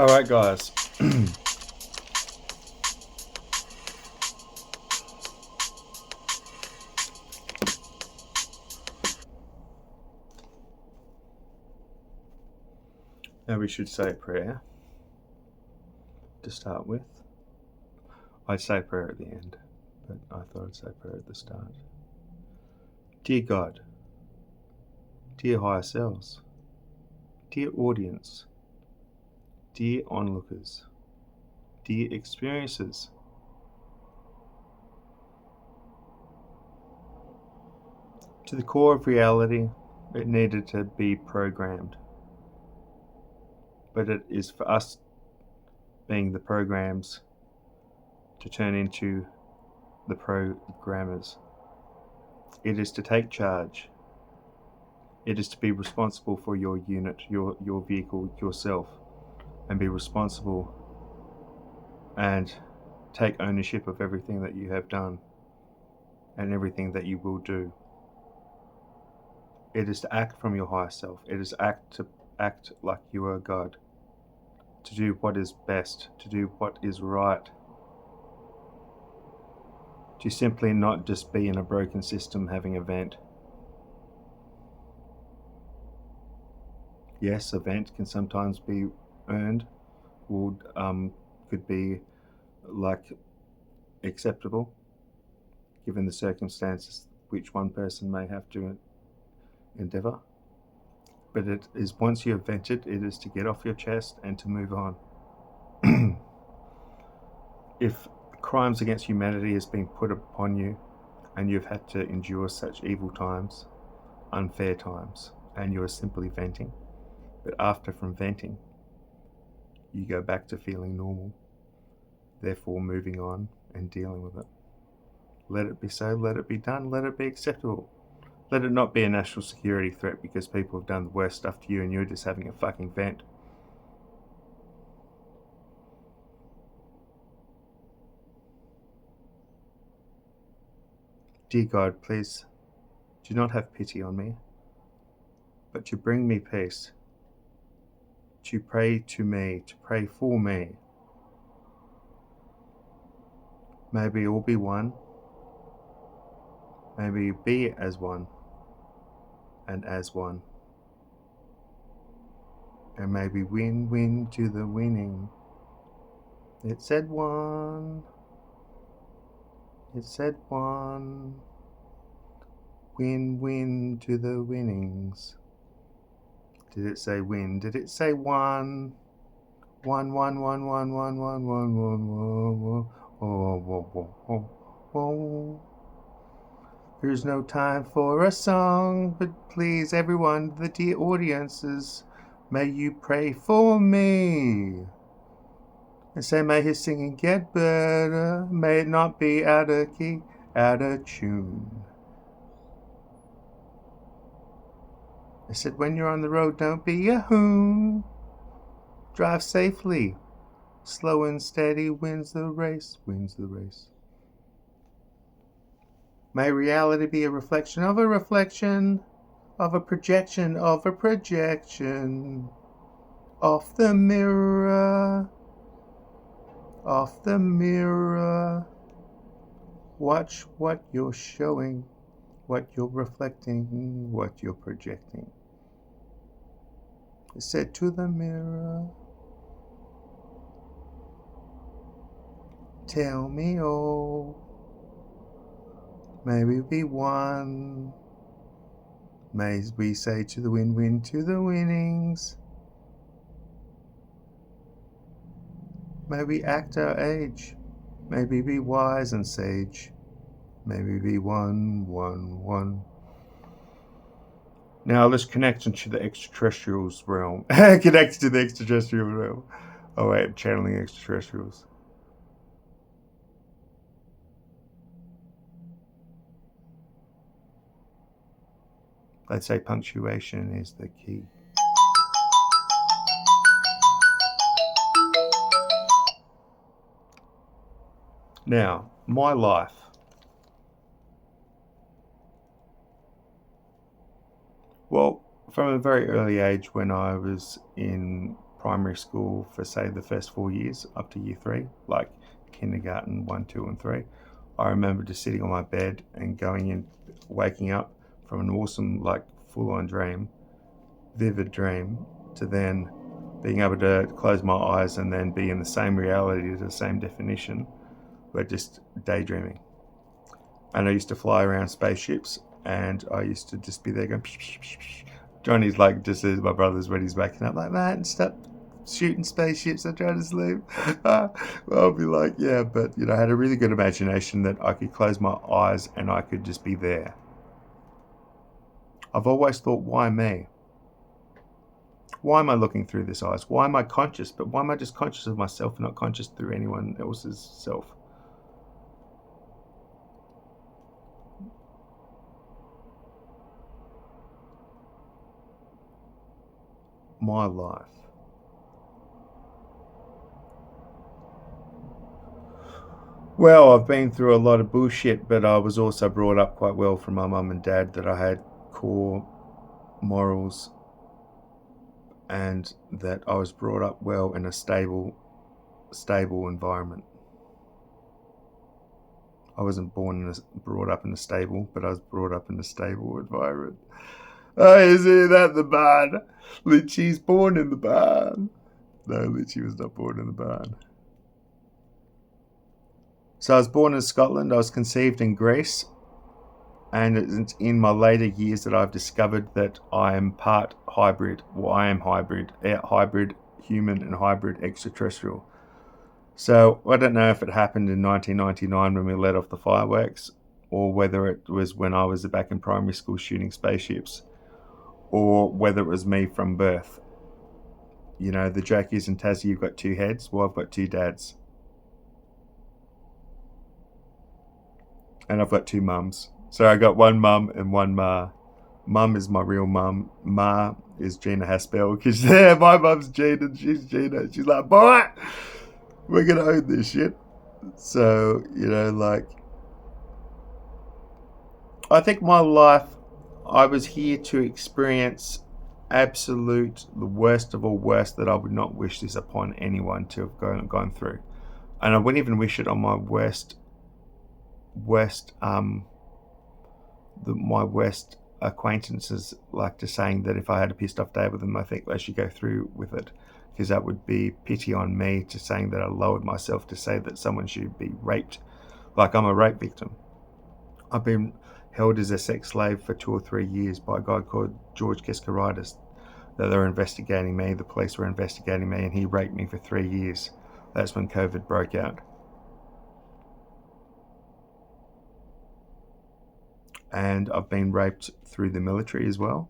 All right, guys. Now we should say a prayer to start with. I say prayer at the end, but I thought I'd say prayer at the start. Dear God, dear higher selves, dear audience, dear onlookers, dear experiencers, to the core of reality, it needed to be programmed. But it is for us, being the programs, to turn into the programmers. It is to take charge. It is to be responsible for your unit, your vehicle, yourself, and be responsible and take ownership of everything that you have done and everything that you will do. It is to act from your higher self. It is to act like you are God, to do what is best, to do what is right, to simply not just be in a broken system having a vent. Yes, a vent can sometimes be earned, or could be like acceptable, given the circumstances which one person may have to endeavour. But it is, once you have vented, it is to get off your chest and to move on. If crimes against humanity has been put upon you and you've had to endure such evil times, unfair times, and you are simply venting, but after from venting, you go back to feeling normal, therefore moving on and dealing with it. Let it be so, let it be done, let it be acceptable. Let it not be a national security threat because people have done the worst stuff to you and you're just having a fucking vent. Dear God, please do not have pity on me, but to bring me peace, to pray to me, to pray for me. May we all be one, may we be as one, and as one. And may we win to the winning. It said one. It said one. Win to the winnings. Did it say win? Did it say one? One. Oh. There's no time for a song, but please, everyone, the dear audiences, may you pray for me. And say, may his singing get better, may it not be out of key, out of tune. I said, when you're on the road, don't be a hoon. Drive safely. Slow and steady wins the race, May reality be a reflection of a reflection, of a projection, of a projection. Off the mirror. Watch what you're showing, what you're reflecting, what you're projecting. It said to the mirror, tell me all. May we be one. May we say to the win to the winnings. May we act our age. May we be wise and sage. May we be one. Now let's connect into the extraterrestrials realm. Connect to the extraterrestrial realm. Oh wait, I'm channeling extraterrestrials. I'd say punctuation is the key. Now, my life. Well, from a very early age, when I was in primary school for, say, the first 4 years up to year 3, like kindergarten 1, 2, and 3, I remember just sitting on my bed and going in, waking up from an awesome, like, full-on dream, vivid dream, to then being able to close my eyes and then be in the same reality, the same definition, but just daydreaming. And I used to fly around spaceships, and I used to just be there going, psh, psh, psh, psh. Johnny's like, just as my brother's when he's waking up, like, man, stop shooting spaceships, I'm trying to sleep. Well, I'll be like, yeah, but, I had a really good imagination that I could close my eyes and I could just be there. I've always thought, why me? Why am I looking through this eyes? Why am I conscious? But why am I just conscious of myself and not conscious through anyone else's self? My life. Well, I've been through a lot of bullshit, but I was also brought up quite well from my mum and dad that I had core morals and that I was brought up well in a stable environment. I wasn't brought up in a stable, but I was brought up in a stable environment. Oh, isn't that the barn? Litchie's born in the barn. No, Litchie was not born in the barn. So I was born in Scotland. I was conceived in Greece. And it's in my later years that I've discovered that I am part hybrid. Well, I am hybrid human and hybrid extraterrestrial. So I don't know if it happened in 1999 when we let off the fireworks, or whether it was when I was back in primary school shooting spaceships, or whether it was me from birth. The joke is in Tassie you've got two heads. Well, I've got two dads. And I've got two mums. So I got one mum and one ma. Mum is my real mum. Ma is Gina Haspel, because my mum's Gina, she's Gina. She's like, boy, we're going to own this shit. So, I think my life, I was here to experience the worst of all worst that I would not wish this upon anyone to have gone through. And I wouldn't even wish it on my worst my worst acquaintances, like to saying that if I had a pissed off day with them, I think they should go through with it, because that would be pity on me, to saying that I lowered myself to say that someone should be raped. Like, I'm a rape victim. I've been held as a sex slave for 2 or 3 years by a guy called George Keskeridis. That they were investigating me, the police were investigating me, and he raped me for 3 years. That's when COVID broke out. And I've been raped through the military as well.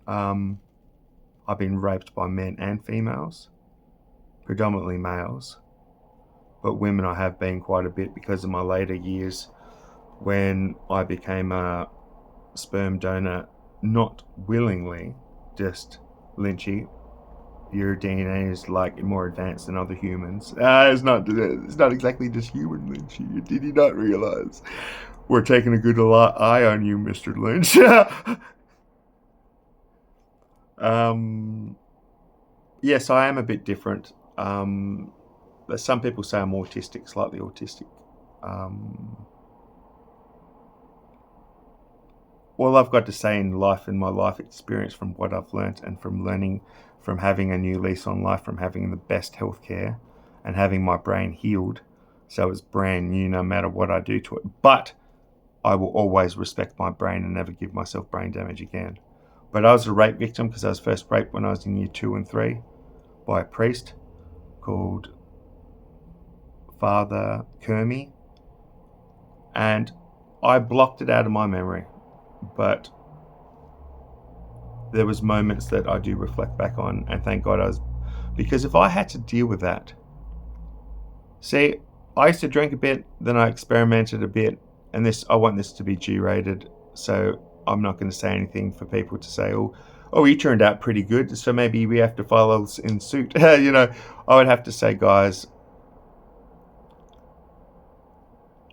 I've been raped by men and females, predominantly males, but women I have been quite a bit because of my later years when I became a sperm donor, not willingly, just Lynchy. Your DNA is like more advanced than other humans. It's not exactly just human, Lynchy. Did you not realize? We're taking a good eye on you, Mr. Lynch. Yes, I am a bit different. Some people say I'm autistic, slightly autistic. All I've got to say in life, in my life experience, from what I've learnt and from learning, from having a new lease on life, from having the best healthcare and having my brain healed, so it's brand new no matter what I do to it. But I will always respect my brain and never give myself brain damage again. But I was a rape victim because I was first raped when I was in year 2 and 3 by a priest called Father Kermy. And I blocked it out of my memory. But there was moments that I do reflect back on, and thank God because if I had to deal with that, see, I used to drink a bit, then I experimented a bit, and I want this to be G-rated, so I'm not going to say anything for people to say, oh, he turned out pretty good, so maybe we have to follow in suit. I would have to say, guys,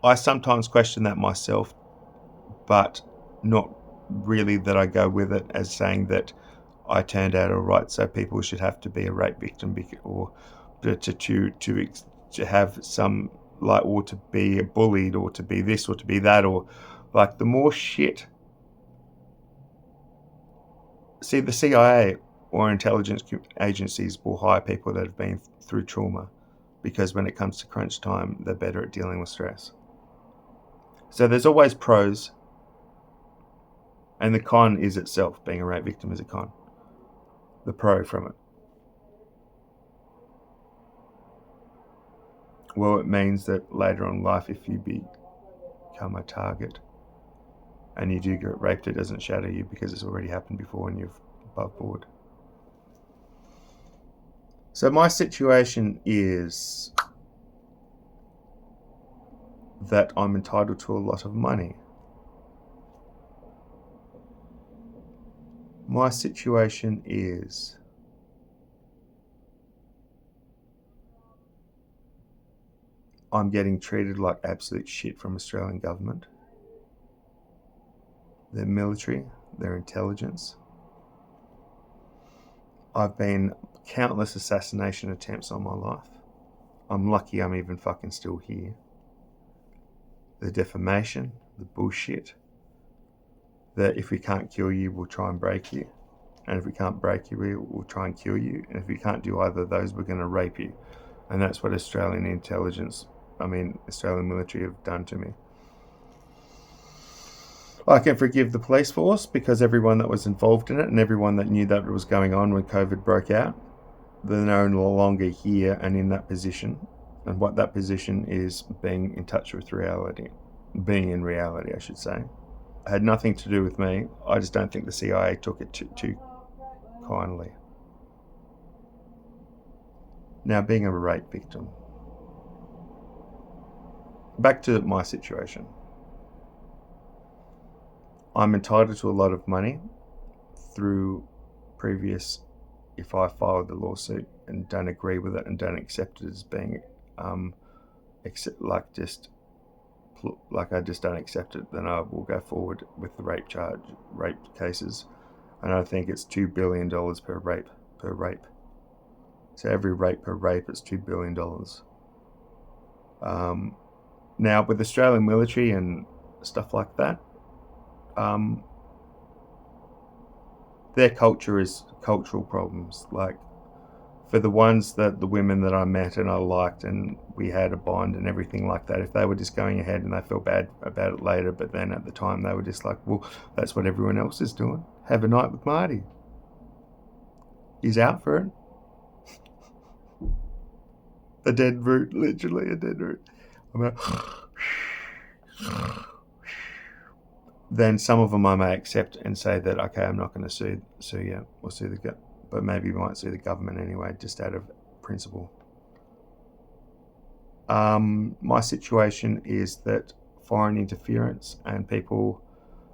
I sometimes question that myself, but not really that I go with it as saying that I turned out all right, so people should have to be a rape victim or to have some, like, or to be bullied or to be this or to be that, or like the more shit. See, the CIA or intelligence agencies will hire people that have been through trauma, because when it comes to crunch time, they're better at dealing with stress. So there's always pros And the con is itself, being a rape victim is a con. The pro from it. Well, it means that later on in life, if you become a target and you do get raped, it doesn't shatter you because it's already happened before and you're above board. So my situation is that I'm entitled to a lot of money. My situation is I'm getting treated like absolute shit from Australian government. Their military, their intelligence. I've been countless assassination attempts on my life. I'm lucky I'm even fucking still here. The defamation, the bullshit, that if we can't kill you, we'll try and break you. And if we can't break you, we'll try and kill you. And if we can't do either of those, we're going to rape you. And that's what Australian military have done to me. I can forgive the police force because everyone that was involved in it and everyone that knew that it was going on when COVID broke out, they're no longer here and in that position. And what that position is being in touch with reality. Being in reality, I should say. It had nothing to do with me. I just don't think the CIA took it too kindly. Now, being a rape victim. Back to my situation. I'm entitled to a lot of money through previous, if I filed the lawsuit and don't agree with it and don't accept it as being, I just don't accept it, then I will go forward with the rape cases. And I think it's $2 billion per rape. So every rape per rape is $2 billion. Now, with Australian military and stuff like that, their culture is cultural problems. Like, for the ones that the women that I met and I liked and we had a bond and everything like that, if they were just going ahead and they felt bad about it later, but then at the time they were just like, well, that's what everyone else is doing. Have a night with Marty. He's out for it. A dead root, literally a dead root. Then some of them I may accept and say that, okay, I'm not going to sue you or sue the government, but maybe we might sue the government anyway, just out of principle. My situation is that foreign interference and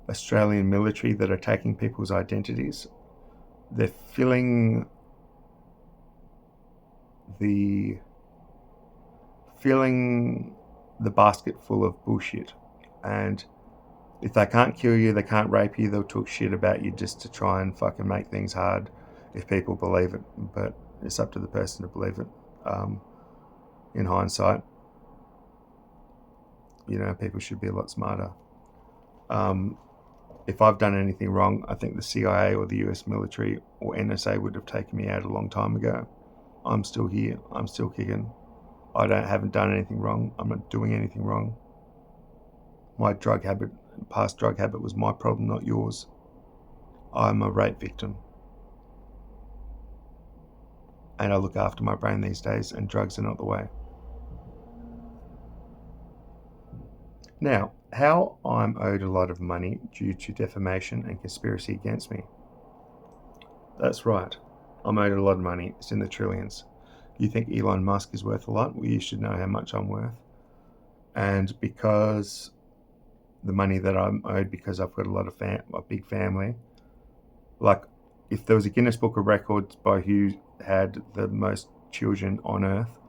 Australian military that are taking people's identities, they're filling the basket full of bullshit. And if they can't kill you, they can't rape you, they'll talk shit about you just to try and fucking make things hard if people believe it. But it's up to the person to believe it. In hindsight, people should be a lot smarter. If I've done anything wrong, I think the CIA or the US military or NSA would have taken me out a long time ago. I'm still here. I'm still kicking. I haven't done anything wrong. I'm not doing anything wrong. My past drug habit was my problem, not yours. I'm a rape victim. And I look after my brain these days, and drugs are not the way. Now, how I'm owed a lot of money due to defamation and conspiracy against me. That's right. I'm owed a lot of money. It's in the trillions. You think Elon Musk is worth a lot? Well, you should know how much I'm worth. And because the money that I'm owed, because I've got a big family, like if there was a Guinness Book of Records by who had the most children on earth,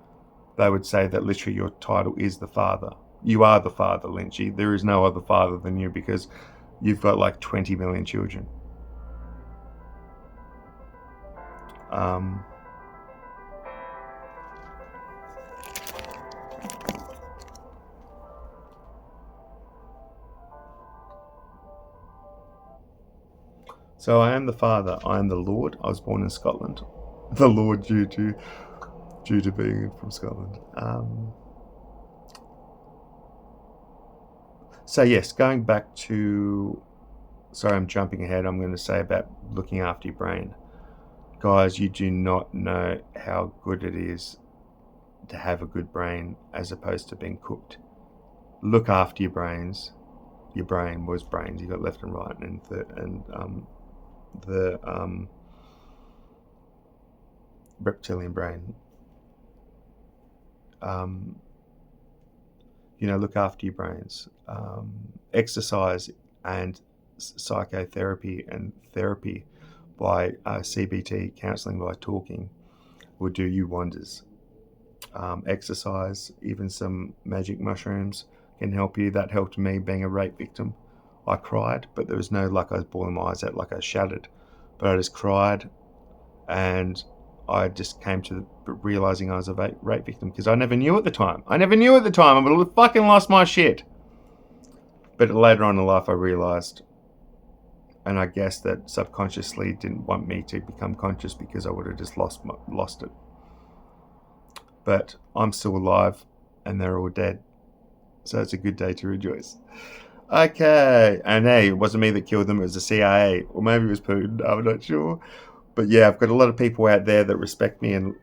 they would say that literally your title is the father. You are the father, Lynchy. There is no other father than you because you've got like 20 million children. So I am the father. I am the Lord. I was born in Scotland. The Lord due to being from Scotland. So yes, going back to sorry, I'm jumping ahead. I'm going to say about looking after your brain. Guys, you do not know how good it is to have a good brain as opposed to being cooked. Look after your brains. Your brain was brains. You got left and right, and the reptilian brain. Look after your brains. Exercise and psychotherapy and therapy by CBT, counselling by talking, will do you wonders. Exercise, even some magic mushrooms can help you. That helped me being a rape victim. I cried, but there was no like I was bawling my eyes out like I shattered, but I just cried, and I just came to realizing I was a rape victim because I never knew at the time. I would have fucking lost my shit. But later on in life, I realized, and I guess that subconsciously didn't want me to become conscious because I would have just lost it. But I'm still alive, and they're all dead. So it's a good day to rejoice. Okay, and hey, it wasn't me that killed them, it was the CIA, or maybe it was Putin, I'm not sure. But yeah, I've got a lot of people out there that respect me and